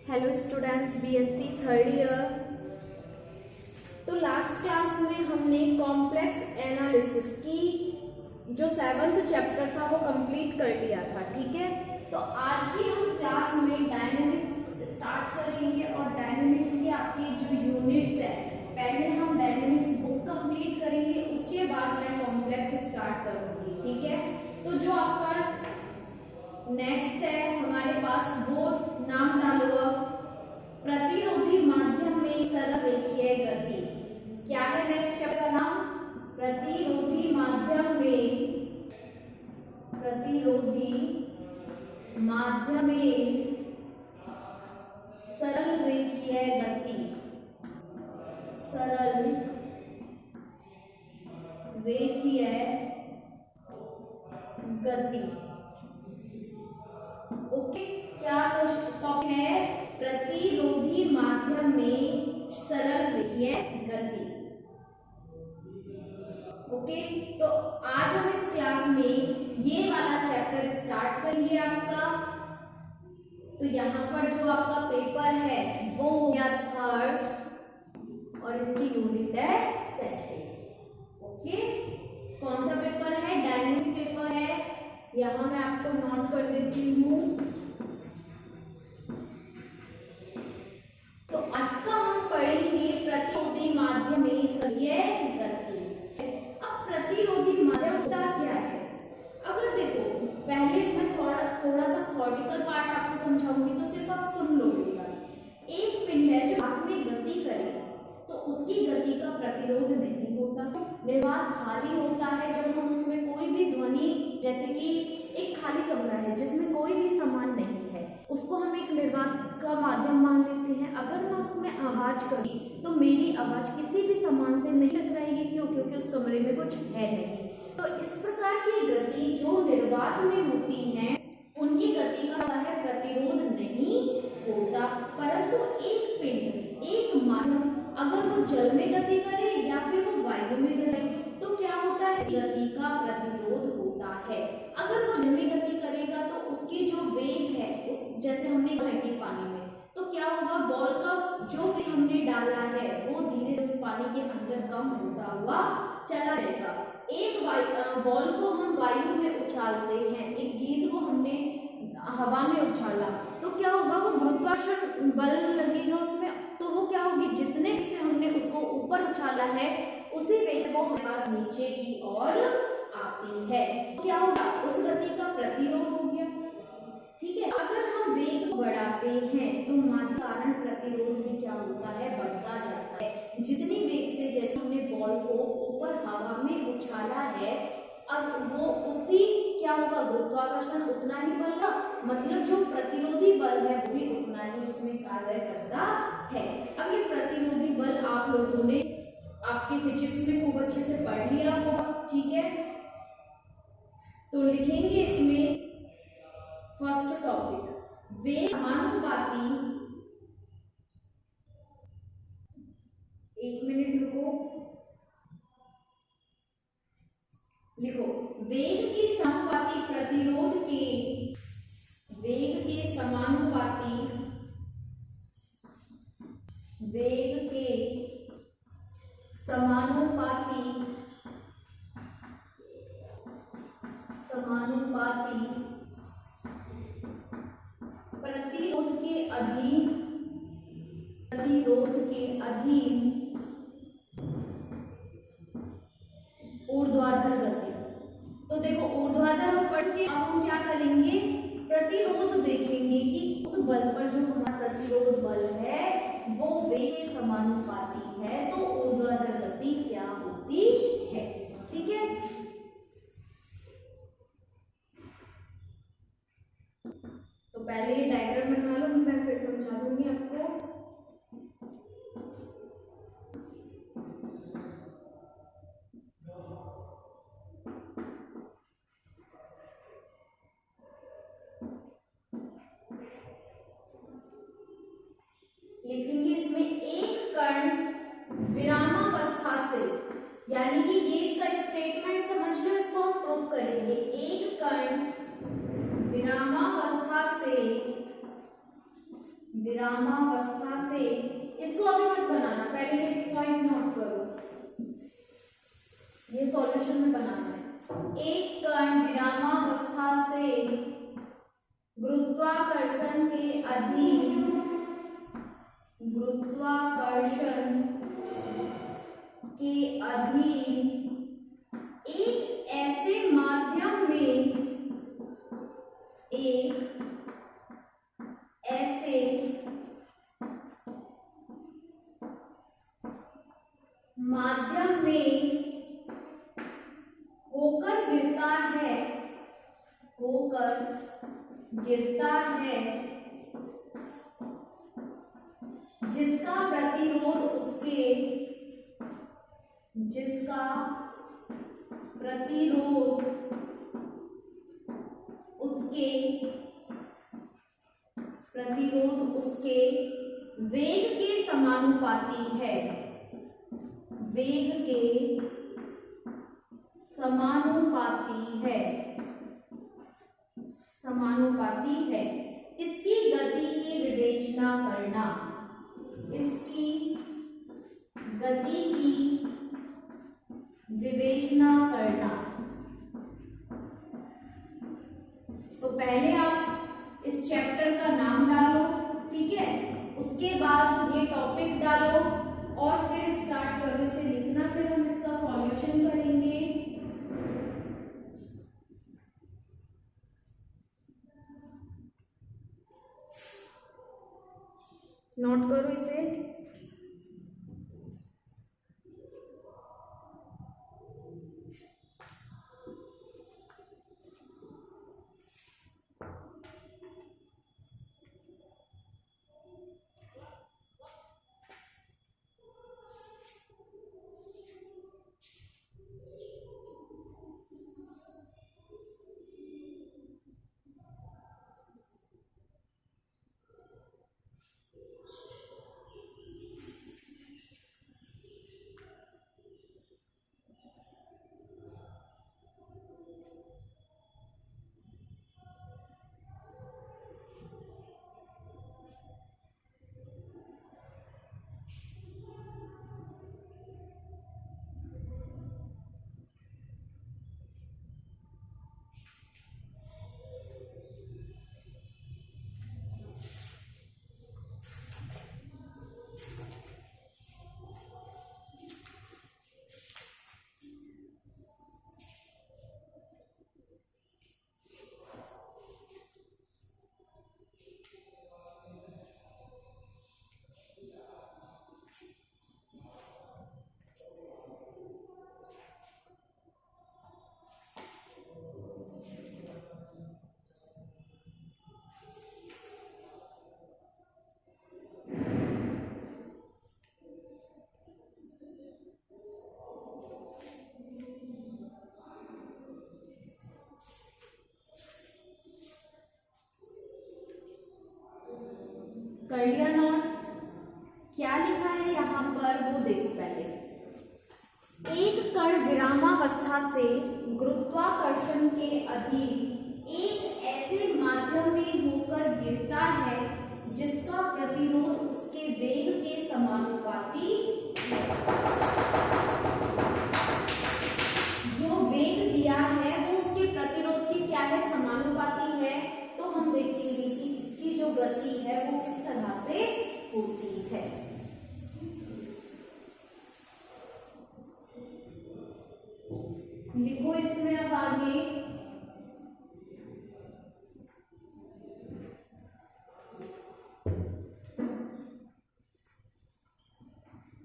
Hello students, BSc third year. तो last class में हमने कॉम्प्लेक्स एनालिसिस की जो 7th चैप्टर था वो कंप्लीट कर लिया था। ठीक है, तो आज की हम क्लास में डायनेमिक्स स्टार्ट करेंगे और डायनेमिक्स के आपके जो यूनिट्स है, पहले हम डायनेमिक्स बुक कंप्लीट करेंगे, उसके बाद मैं कॉम्प्लेक्स स्टार्ट करूंगी। ठीक है, तो जो आपका नेक्स्ट है हमारे पास वो नाम डालो प्रतिरोधी माध्यम में सरल रेखीय गति। क्या है नेक्स्ट चैप्टर का नाम? प्रतिरोधी माध्यम में, प्रतिरोधी माध्यम में सरल रेखीय गति, सरल रेखीय गति। ओके, क्या टॉपिक है? प्रतिरोधी माध्यम में सरल रेखीय गति। ओके, तो आज हम इस क्लास में ये वाला चैप्टर स्टार्ट करेंगे आपका। तो यहाँ पर जो आपका पेपर है वो हो गया थर्ड और इसकी यूनिट है सेकंड। ओके, कौन सा पेपर है? डायनेमिक्स पेपर है। यहाँ मैं आपको नोट कर देती हूँ। तो आज का हम पढ़ेंगे प्रतिरोधी माध्यम में सरल गति। अब प्रतिरोधी माध्यम होता क्या है? अगर देखो, पहले मैं थोड़ा सा थ्योरेटिकल पार्ट आपको समझाऊंगी, तो सिर्फ आप सुन लो मेरी बात। एक पिंड है जो हाथ में गति करे तो उसकी गति का प्रतिरोध नहीं होता, निर्वात खाली होता है। जब हम उसमें कोई भी ध्वनि, जैसे कि एक खाली कमरा है जिसमें कोई भी सामान नहीं है, उसको हम एक निर्वात का माध्यम मान लेते हैं। अगर मैं उसमें आवाज करूँ तो मेरी आवाज किसी भी सामान से नहीं टकराएगी। क्यों? क्योंकि उस कमरे में कुछ है नहीं। तो इस प्रकार की गति जो निर्वात में होती है उनकी गति का है प्रतिरोध नहीं होता। परंतु एक पिंड, एक माध्यम, अगर वो जल में गति करे या फिर वो वायु में गति, तो क्या होता है? गति का प्रतिरोध होता है। अगर वो जल में गति करेगा तो उसकी जो वेग है, उस जैसे हमने फेंकी पानी में, तो क्या होगा? बॉल का जो वेग हमने डाला है वो धीरे उस पानी के अंदर कम होता हुआ चला जाएगा। एक बॉल को हम वायु में उछालते हैं, एक गेंद को हमने हवा में उछाला, तो क्या होगा? वो गुरुत्वाकर्षण बल लगेगा उसमें, तो वो क्या होगी? जितने से हमने उसको ऊपर उछाला है उसी वेग को हमारे पास नीचे की ओर आती है। तो क्या होगा? उस गति का प्रतिरोध हो गया। ठीक है, अगर हम वेग बढ़ाते हैं तो माध्यम कारण प्रतिरोध भी क्या होता है? बढ़ता जाता है। जितनी वेग से, जैसे हमने बॉल को ऊपर हवा में उछाला है, अब वो उसी क्या होगा? गुरुत्वाकर्षण उतना ही बल का, मतलब जो प्रतिरोधी बल है वो भी उतना ही इसमें कार्य करता है। अब ये प्रतिरोधी बल आप लोगों ने आपके फिजिक्स में खूब अच्छे से पढ़ लिया होगा। ठीक है, तो लिखेंगे इसमें फर्स्ट टॉपिक, वेग समानुपाती, एक मिनट रुको, लिखो, वेग के समानुपाती प्रतिरोध के, वेग के समानुपाती, वेग के समानुपाती, समानुपाती प्रतिरोध के अधीन, प्रतिरोध के अधीन ऊर्ध्वाधर गति। तो देखो, ऊर्ध्वाधर हम पढ़ के अब हम क्या करेंगे? प्रतिरोध देखेंगे कि उस बल पर जो हमारा प्रतिरोध बल है वो वेग के समानुपाती है, तो ऊर्ध्वाधर गति क्या होती है। ठीक है, तो पहले ये डायग्राम बना लो, मैं फिर समझा दूंगी आपको। लिखेंगे इसमें एक कण विरामावस्था से, यानी कि ये इसका स्टेटमेंट समझ लो, इसको हम प्रूफ करेंगे। एक कण विरामावस्था से विरामावस्था से, इसको अभी मत बनाना, पहले ये पॉइंट नोट करो, ये सॉल्यूशन में बनाना है। एक कण विरामावस्था से गुरुत्वाकर्षण के अधीन, गुरुत्वाकर्षण के अधीन एक ऐसे माध्यम में, एक ऐसे माध्यम में होकर गिरता है, होकर गिरता है, जिसका प्रतिरोध उसके, जिसका प्रतिरोध उसके, प्रतिरोध उसके वेग के समानुपाती है, वेग के समानुपाती है, समानुपाती है। इसकी गति की विवेचना करना, इसकी गति की विवेचना करना। तो पहले आप इस चैप्टर का नाम डालो, ठीक है, उसके बाद ये टॉपिक डालो और फिर स्टार्ट करो इसे लिखना, फिर हम इसका सॉल्यूशन करेंगे। नोट करो इसे। कर लिया नोट? क्या लिखा है यहाँ पर वो देखो पहले। एक कण विरामावस्था से गुरुत्वाकर्षण के अधीन एक ऐसे माध्यम में होकर गिरता है जिसका प्रतिरोध उसके वेग के समानुपाती है। जो वेग दिया है वो उसके प्रतिरोध की क्या है, समानुपाती है। तो हम देखेंगे कि इसकी जो गति है वो किस तरह से होती है। लिखो इसमें अब आगे,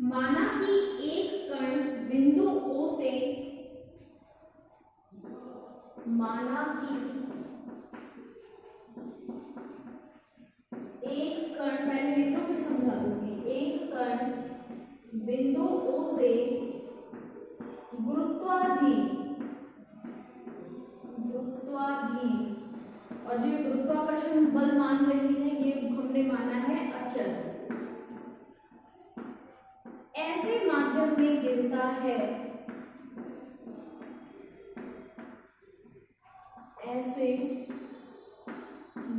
माना कि एक कण बिंदु O से, माना कि एक कण, पहले लिख लो फिर समझा दूंगी। एक कण बिंदु O से गुरुत्वाधीन, गुरुत्वाधीन, और जो गुरुत्वाकर्षण बल मान रही है ये हमने माना है अचल, ऐसे माध्यम में गिरता है, ऐसे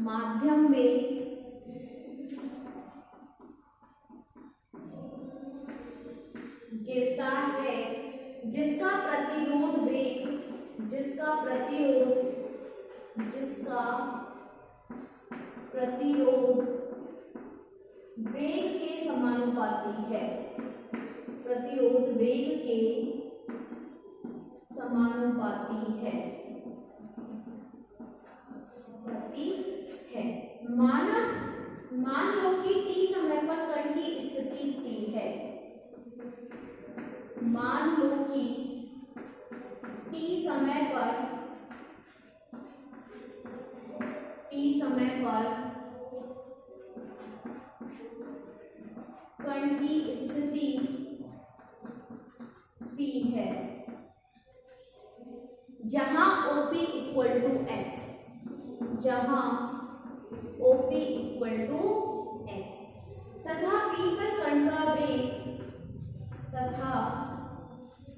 माध्यम में गिरता है, जिसका प्रतिरोध वेग के समानुपाती है, प्रतिरोध वेग के समानुपाती है। मान लो कि t समय पर कण की स्थिति p है। मान लो कि t समय पर कण की स्थिति p है, जहां OP इक्वल टू x, तथा P पर कण का वेग,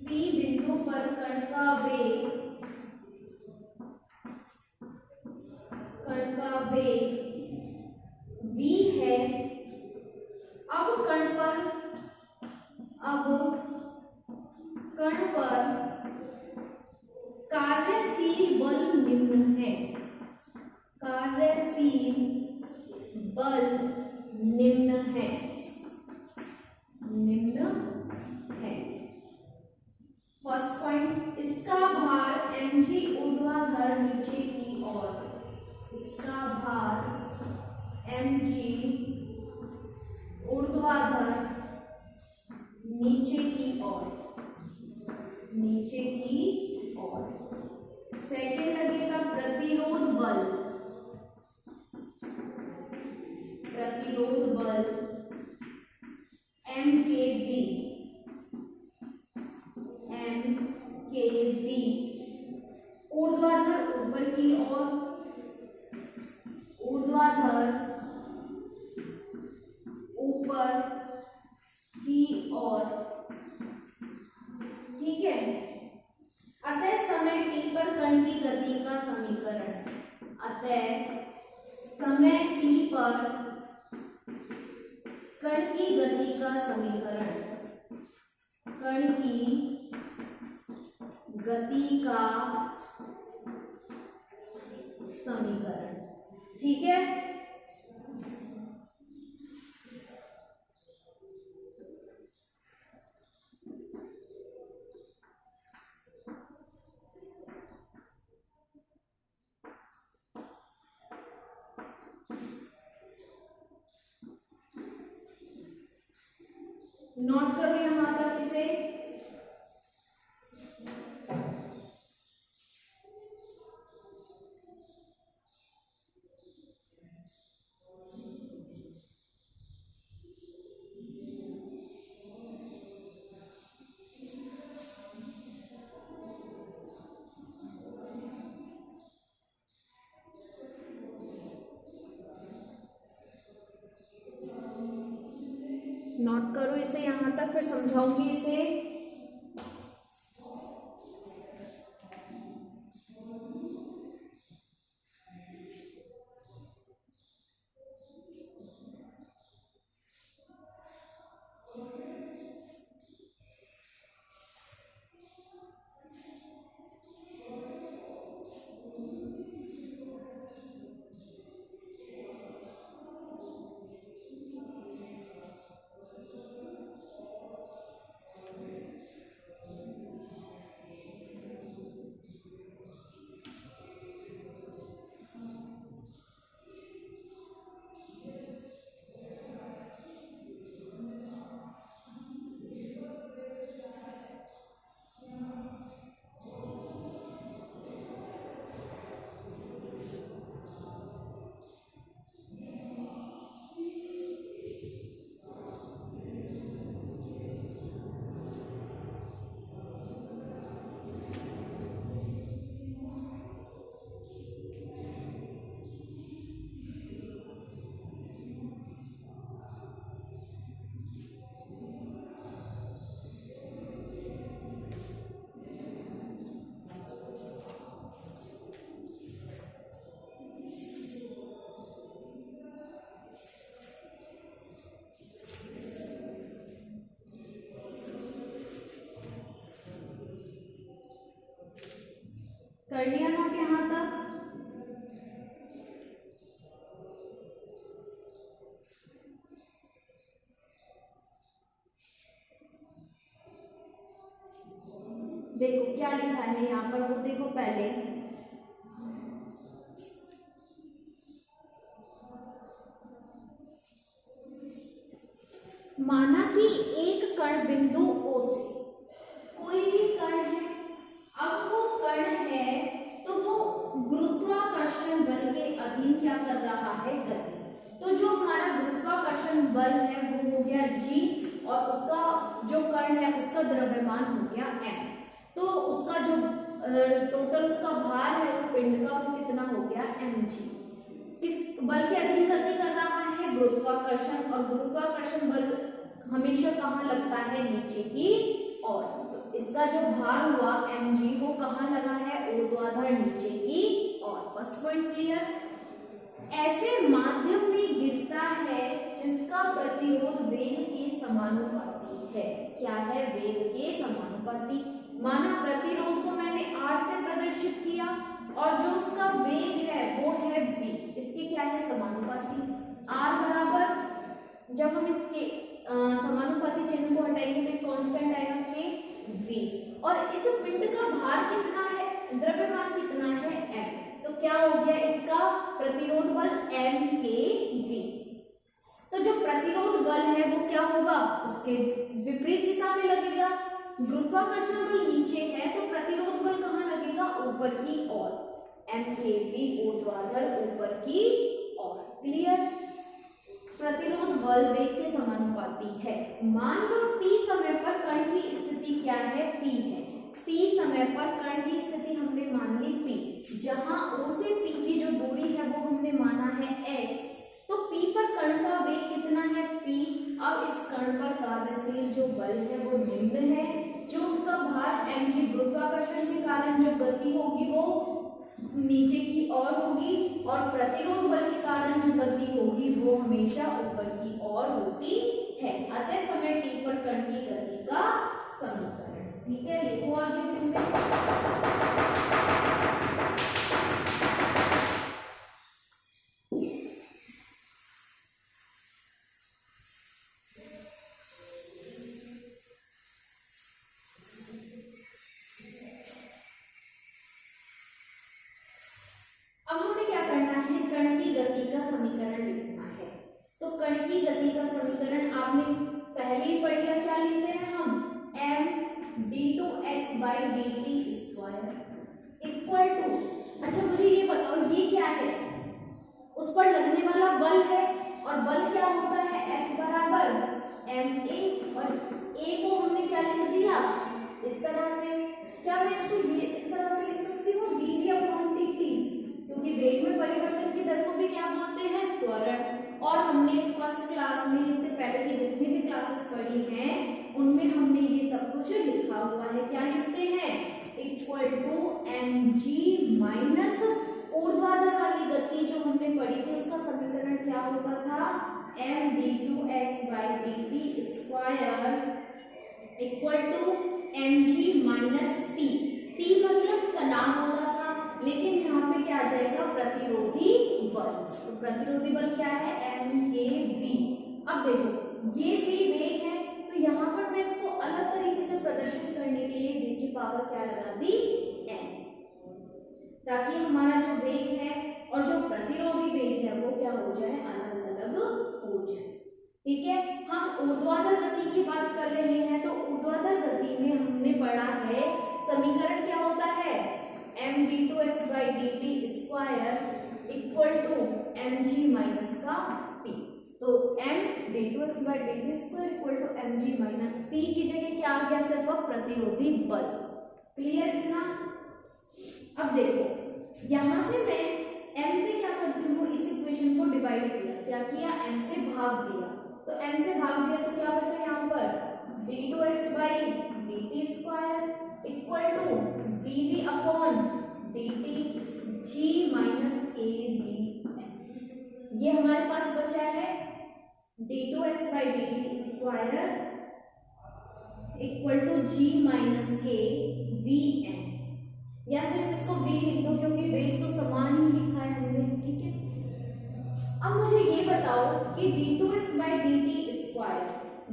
P बिंदु पर कण का वेग v है। अब कण पर कार्यशील बल निम्न है, फर्स्ट पॉइंट, इसका भार mg ऊर्ध्वाधर नीचे की ओर, नीचे की ओर। सेकंड लगेगा प्रतिरोध बल mkb, ऊर्ध्वाधर ऊपर की ओर, ठीक है। अतः समय t पर कण की गति का समीकरण, ठीक है। नोट करो यहां तक इसे। नोट करो इसे यहां तक, फिर समझाऊंगी इसे। कर लिया नोट यहाँ तक? देखो क्या लिखा है यहाँ पर, वो देखो पहले। माना कि एक कण बिंदु O से, कोई भी कण है, अब वो कण है तो वो गुरुत्वाकर्षण बल के अधीन क्या कर रहा है, गति। तो जो हमारा गुरुत्वाकर्षण बल है वो हो गया G, और उसका जो कण है उसका द्रव्यमान हो गया M। तो उसका जो टोटल उसका भार है उस पिंड का, वो कितना हो गया, mg। किस बल के अधीन गति कर रहा है, गुरुत्वाकर्षण, और गुरुत्वाकर्षण बल हमेशा कहाँ लगता है, नीचे की ओर। तो इसका जो भार हुआ mg वो कहाँ लगा है, ऊर्ध्वाधर नीचे की ओर। First point clear. ऐसे माध्यम में गिरता है जिसका प्रतिरोध वेग के समानुपाती है। क्या है, वेग के समानुपाती। माना प्रतिरोध को मैंने r से प्रदर्शित किया, और जो उसका वेग है वो है v, इसके क्या है, समानुपाती। r बराबर, जब हम इसके समानुपाती चिन्ह को हटाएंगे तो एक कांस्टेंट आएगा के v, और इस पिंड का भार कितना है, द्रव्यमान कितना है, m। तो क्या हो गया, इसका प्रतिरोध बल m के v। तो जो प्रतिरोध बल है वो क्या होगा, उसके विपरीत दिशा में लगेगा। गुरुत्वाकर्षण बल नीचे है तो प्रतिरोध बल कहाँ लगेगा, ऊपर की ओर, m के v, ऊर्ध्वाधर ऊपर की ओर। क्लियर। प्रतिरोध बल वेग के समानुपाती है। मान लो t समय पर कण की स्थिति क्या है, p है। t समय पर कण की स्थिति हमने मान ली p, जहां O से p की जो दूरी है वो हमने माना है x। तो p पर कण का वेग कितना है, p। अब इस कण पर कार्यशील जो बल है वो निम्न है, जो उसका भार mg, गुरुत्वाकर्षण के कारण जो गति होगी वो नीचे की ओर होगी, और प्रतिरोध बल के कारण जो गति होगी वो हमेशा ऊपर की ओर होती है। अतः समय t पर कण की गति का समीकरण। ठीक है, लिखो आगे इसमें। अब हमें क्या करना है, कण की गति का समीकरण लिखना है। तो कण की गति का समीकरण आपने पहले ही पढ़ लिया, क्या लिखते हैं हम, m d2x/dt square equal to, अच्छा मुझे ये बताओ ये क्या है, उस पर लगने वाला बल है, और बल क्या होता है, F बराबर ma, और a को हमने क्या लिख दिया, इस तरह से। क्या मैं इसको ये इस तरह से लिख सकती हूँ, dv/dt, क्योंकि वेग में परिवर्तन की दर को भी क्या बोलते हैं, त्वरण। और हमने फर्स्ट क्लास में, इससे पहले की जितनी भी क्लासेस पढ़ी हैं उनमें हमने ये सब कुछ लिखा हुआ है। क्या लिखते हैं, इक्वल टू mg माइनस ऊर्ध्वाधर वाली गति जो हमने पढ़ी थी उसका समीकरण क्या होता था, m d2x/dt square equal to mg minus t। t मतलब तनाव होता था, लेकिन यहाँ पे क्या आ जाएगा, प्रतिरोधी बल। तो प्रतिरोधी बल क्या है, m के v। अब देखो ये v वेग है, तो यहाँ पर मैं इसको अलग तरीके से प्रदर्शित करने के लिए v की पावर क्या लगा दी, n, ताकि हमारा जो वेग है और जो प्रतिरोधी वेग है वो क्या हो जाए, अलग अलग हो जाए। ठीक है, हम ऊर्ध्वाधर गति की बात कर रहे हैं, तो ऊर्ध्वाधर गति में हमने पढ़ा है समीकरण क्या होता है, m d2x/dt square equal to mg minus का t। तो m d2x/dt square equal to mg minus t की जगह क्या आ गया, सिर्फ प्रतिरोधी बल। क्लियर है ना। अब देखो यहाँ से मैं m से क्या करती हूँ, इस इक्वेशन को डिवाइड किया, क्या किया, m से भाग दिया। तो m से भाग दिया तो क्या बचा यहाँ पर, d2x/dt square equal to dv/dt g minus ab। ये हमारे पास बचा है d2x/dt square equal to g minus k vn। या सिर्फ इसको v लिख दो क्योंकि वेग तो समान ही लिखा है हमने, ठीक है। अब मुझे ये बताओ कि d2x/dt²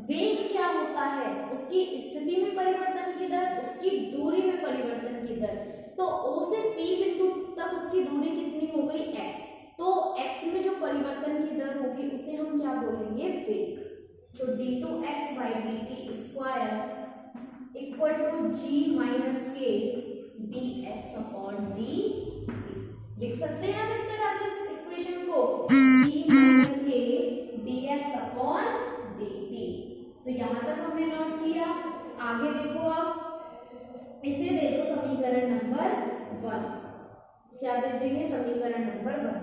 वेग क्या होता है, उसकी स्थिति में परिवर्तन की दर, उसकी दूरी में परिवर्तन की दर। तो O से P बिंदु तक उसकी दूरी कितनी हो गई, x। तो x में जो परिवर्तन की दर होगी उसे हम क्या बोलेंगे, वेग। तो d2x/dt² equal to g minus के dx/dt। लिख सकते हैं आप इस तरह से इस इक्वेशन को, g माइनस के dx/dt। तो यहां तक हमने नोट किया। आगे देखो, आप इसे दे दो समीकरण नंबर 1। क्या दे देंगे, समीकरण नंबर 1।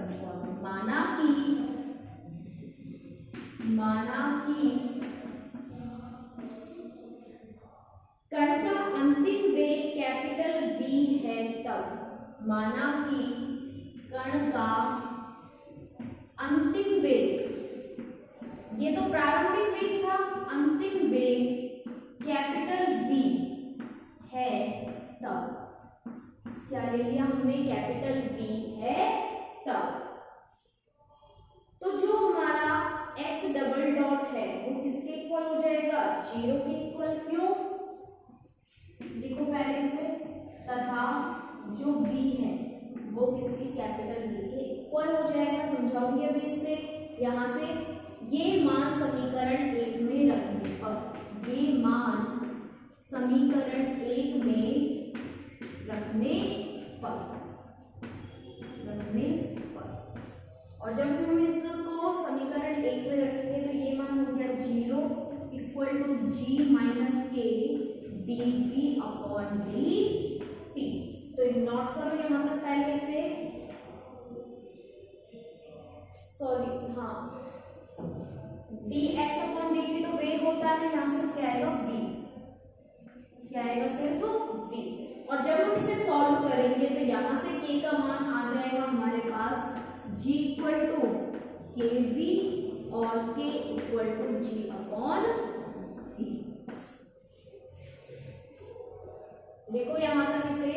माना कि कण का अंतिम वेग कैपिटल V है तब, माना कि कण का अंतिम वेग, ये तो प्रारंभिक वेग था, अंतिम वेग कैपिटल V है तब, क्या ले लिया हमने, कैपिटल V है तब। तो जो हमारा x डबल डॉट है वो किसके इक्वल हो जाएगा, 0 के इक्वल। क्यों, लिखो पहले से, तथा जो b है वो किसके, कैपिटल V के इक्वल हो जाएगा। समझाऊंगी अभी इससे। यहां से ये मान समीकरण 1 में रखने पर, ये मान समीकरण 1 में रखने पर, और जब हम इसको समीकरण 1 में रखेंगे तो ये मान हो गया 0 इक्वल टू g माइनस के dv/dt। तो नोट करो यहां तक पहले से, सॉरी, हाँ, dx/dt तो वेग होता है, यहां सिर्फ क्या आएगा, v, क्या आएगा, सिर्फ v। और जब हम इसे सॉल्व करेंगे तो यहां से k का मान आ जाएगा हमारे पास g इक्वल टू kv और k इक्वल टू g/v। देखो यहां तक इसे,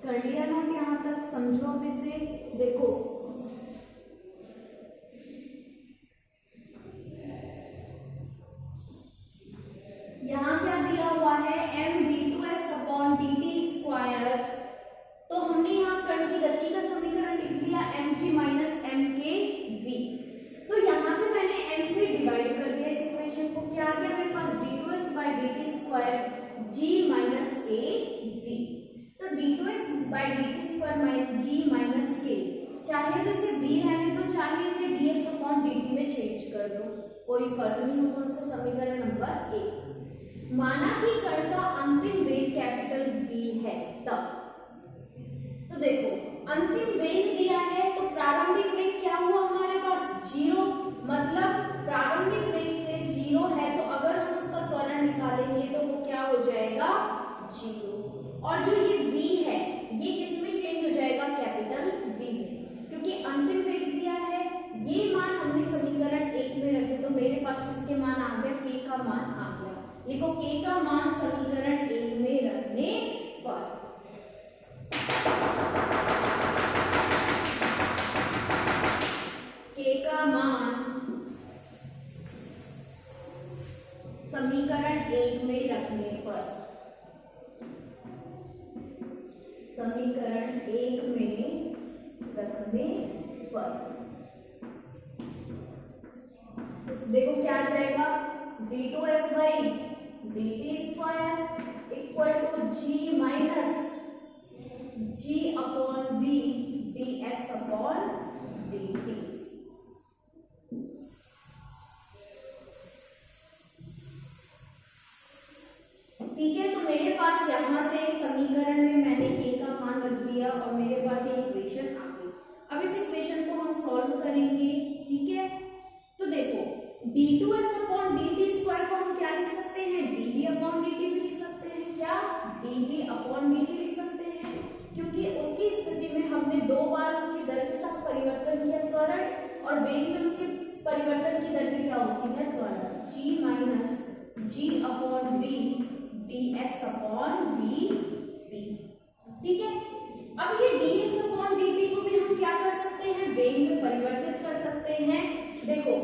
कर लिया नोट यहां तक, समझो अब इसे। देखो by D T square G minus K, चाहे तो इसे v रहने दो, चाहे इसे dx अपॉन dt में चेंज कर दो, कोई फर्क नहीं होगा उससे। समीकरण नंबर 1, माना कि कण का अंतिम वेग कैपिटल B है तब, तो देखो अंतिम वेग दिया है तो प्रारंभिक वेग क्या हुआ हमारे पास 0, मतलब प्रारंभिक वेग से 0 है तो अगर हम उसका त्वरण निकालेंगे तो वो क्या हो जाएगा 0, और जो ये v है ये किसमें चेंज हो जाएगा कैपिटल V में, क्योंकि अंतिम वेग दिया है। ये मान हमने समीकरण 1 में रखे तो मेरे पास इसके मान आ गया, k का मान आ गया। लिखो k का मान समीकरण 1 में रखने पर k का मान समीकरण 1 में रखने पर, समीकरण 1 में रखने पर देखो क्या आ जाएगा d2x by dt square equal to g minus g upon v dx upon dt। ठीक है, तो मेरे पास यहाँ से समीकरण में मैंने k का मान रख दिया और मेरे पास ये इक्वेशन आ गई। अब इस इक्वेशन को हम सॉल्व करेंगे। ठीक है, तो देखो d2x अपॉन dt स्क्वायर को हम क्या लिख सकते हैं dv अपॉन dt भी लिख सकते हैं, क्या dv अपॉन dt लिख सकते हैं, क्योंकि उसकी स्थिति में हमने 2 बार उसकी दर के साथ परिवर्तन किया त्वरण, और वेग में उसके परिवर्तन की दर भी क्या होती है त्वरण, g minus g upon v dx upon dt। ठीक है, अब ये dx अपॉन dt को भी हम क्या कर सकते हैं वेग में परिवर्तित कर सकते हैं। देखो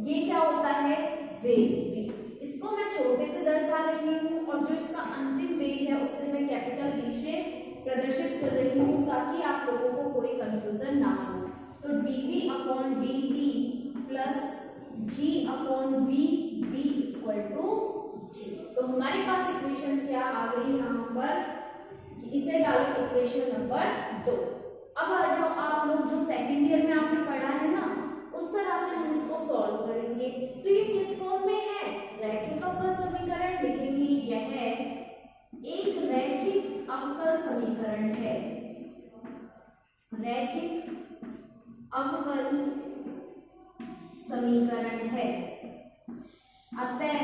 ये क्या होता है वेग v, इसको मैं छोटे से दर्शा रही हूँ और जो इसका अंतिम वेग है उसे मैं कैपिटल V से प्रदर्शित कर रही हूँ ताकि आप लोगों को कोई कंफ्यूजन ना हो। तो dv upon dt plus g upon v v equal to g। तो हमारे पास इक्वेशन क्या आ गई यहाँ पर, इसे डालो इक्वेशन नंबर 2। अब आ जाओ आप लोग जो सेकंड ईयर में आपने पढ़ा है ना उस तरह से हम इसको सॉल्व करेंगे। तो ये किस फॉर्म में है, रैखिक अवकल समीकरण लिखेंगे, यह एक रैखिक अवकल समीकरण है, रैखिक अवकल समीकरण है। अतः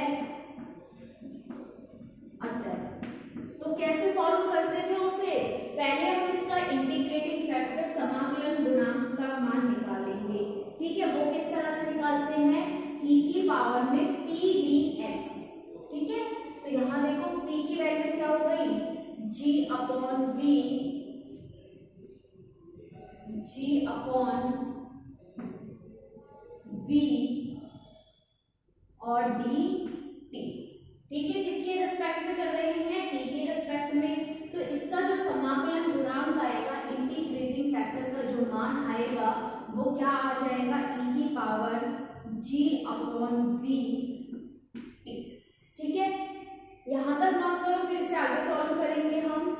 तो कैसे सॉल्व करते थे उसे, पहले हम इसका इंटीग्रेटिंग फैक्टर समाकलन गुणांक का मान निकालेंगे। ठीक है, वो किस तरह से निकालते हैं e की पावर में p dx। ठीक है, तो यहाँ देखो p की वैल्यू क्या हो गई g upon v, g upon v और dt। ठीक है, किसके रेस्पेक्ट में कर रहे हैं t के रेस्पेक्ट में, तो इसका जो समाकलन गुणांक आएगा इंटीग्रेटिंग फैक्टर का जो मान आएगा वो क्या आ जाएगा e की पावर g अपॉन v। ठीक है, यहां तक नोट करो, फिर से आगे सॉल्व करेंगे हम।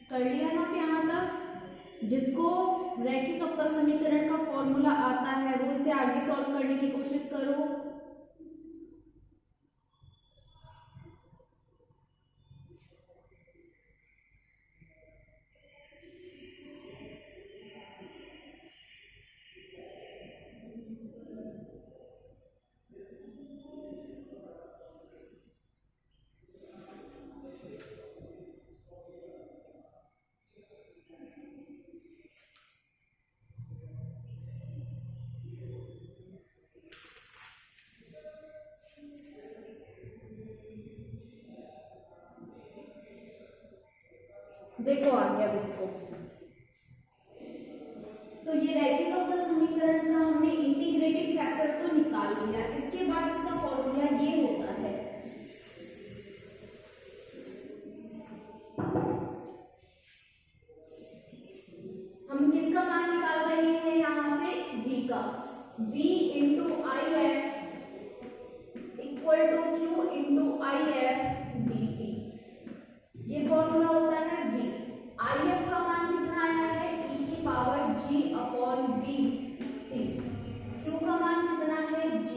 कर लिया नोट यहाँ तक? जिसको रैखिक अवकल समीकरण का फॉर्मूला आता है वो इसे आगे सॉल्व करने की कोशिश करो। देखो आगे अब इसको, तो ये रैखिक अवकल समीकरण का हमने इंटीग्रेटिंग फैक्टर तो निकाल लिया। इसके बाद इसका फॉर्मूला ये होता है, हम किसका मान निकाल रहे हैं यहां से? v का। v into I F equal to Q into I F D T, ये फॉर्मूला होता है v। आई एफ का मान कितना आया है? e की power g upon v t। q का मान कितना है? g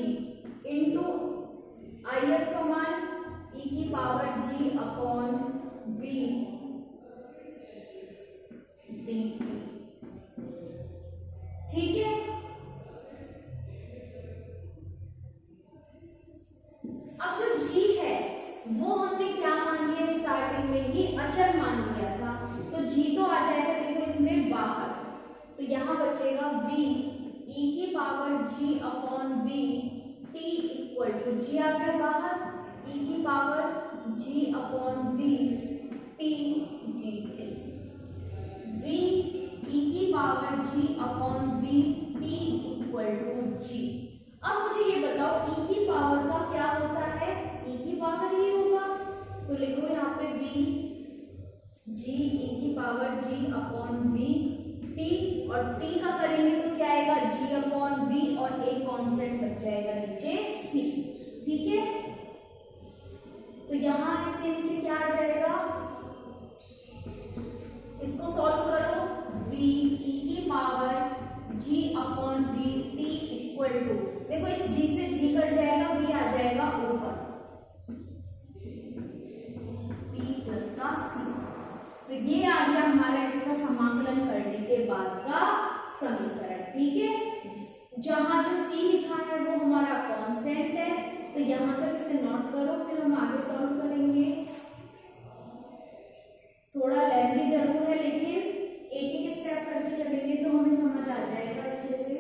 इंटू आई एफ का मान e की power g upon v dt। ठीक है, अब जो g है वो हमने क्या मान लिया? स्टार्टिंग में ही अचर मान लिया था, तो g तो आ जाएगा देखो इसमें बाहर, तो यहाँ बचेगा v e की power g upon v t equal to, g आ गया बाहर, e की power g upon v t dt। v e की power g upon v t equal to g। अब मुझे ये बताओ e की पावर का क्या होता है? e की पावर ये होगा, तो लिखो यहाँ पे v g e की power g upon v t, और t का करेंगे तो क्या आएगा? g अपॉन v और a कांस्टेंट बच जाएगा नीचे c। ठीक है, तो यहाँ इसके नीचे क्या आ जाएगा? इसको सॉल्व करो, v e की power g upon v t equal to, देखो इस g से g कट जाएगा, v आ जाएगा ऊपर t प्लस का c। तो ये आ गया हमारा इसका समाकलन करने के बाद का समीकरण। ठीक है, जहां जो c लिखा है वो हमारा कांस्टेंट है, तो यहां तक इसे नोट करो, फिर हम आगे सॉल्व करेंगे। थोड़ा लेंथी जरूर है, लेकिन एक एक स्टेप करके चलेंगे तो हमें समझ आ जाएगा अच्छे से।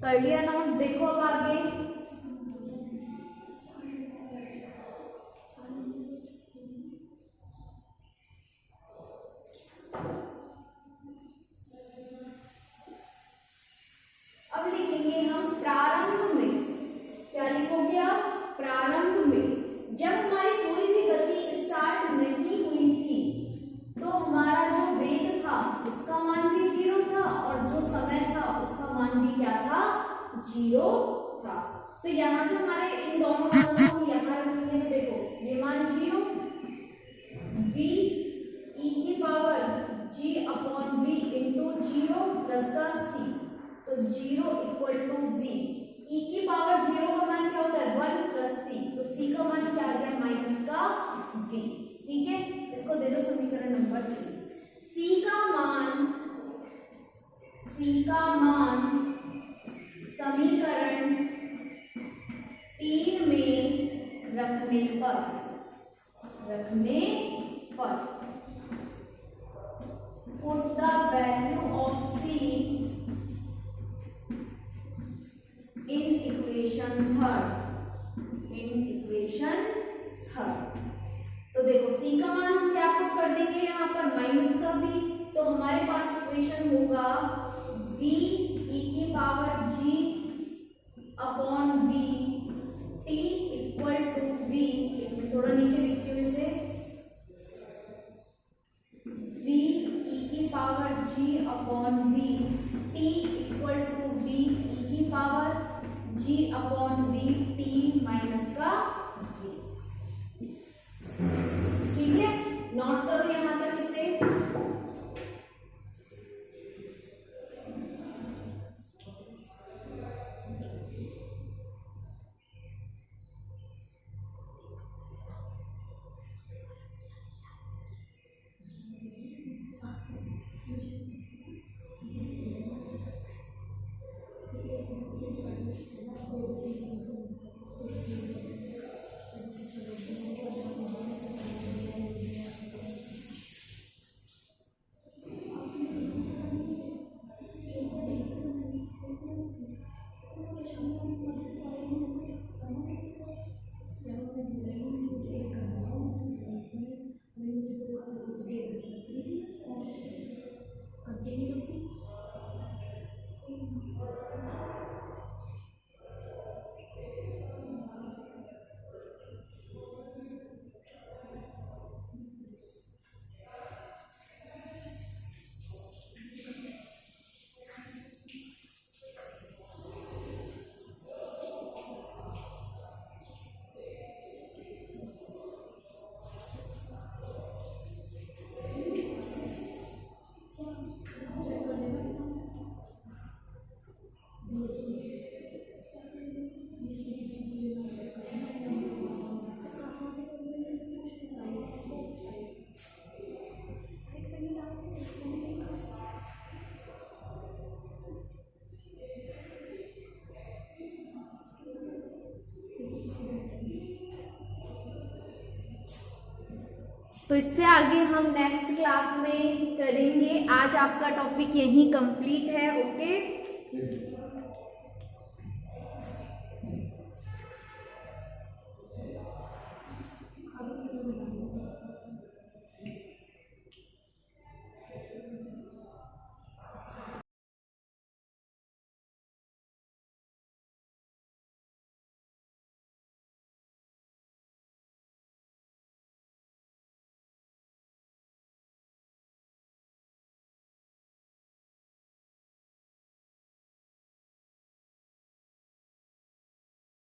कर लिया नोट? देखो अब आगे, अब लिखेंगे हम प्रारंभ में। क्या लिखोगे आप? प्रारंभ में जब हमारी कोई भी गति स्टार्ट नहीं हुई थी तो हमारा जो वेग था उसका मान भी 0 था, और जो समय था उसका मान भी क्या था? 0 था। तो यहाँ से हमारे इन दोनों मानों को हम यहाँ रखेंगे, तो देखो ये मान 0, v e की power g upon v into 0 plus का c, तो 0 इक्वल टू v, ई की पावर 0 का मान क्या होता है 1 प्लस सी, तो सी का मान क्या आ गया माइनस का v। ठीक है, इसको दे दो समीकरण नंबर 3। सी का मान समीकरण 3 में रखने पर put the value of c in equation third। तो देखो c का मान हम क्या पुट कर देंगे यहाँ पर माइनस का v, तो हमारे पास इक्वेशन होगा v e की power g upon v t equal to v, थोड़ा नीचे लिखती हूँ इसे, v e की power g upon v t equal to v e की power g upon v t minus का v। ठीक है, नोट करो यहां तक इसे। तो इससे आगे हम नेक्स्ट क्लास में करेंगे। आज आपका टॉपिक यहीं कंप्लीट है। ओके।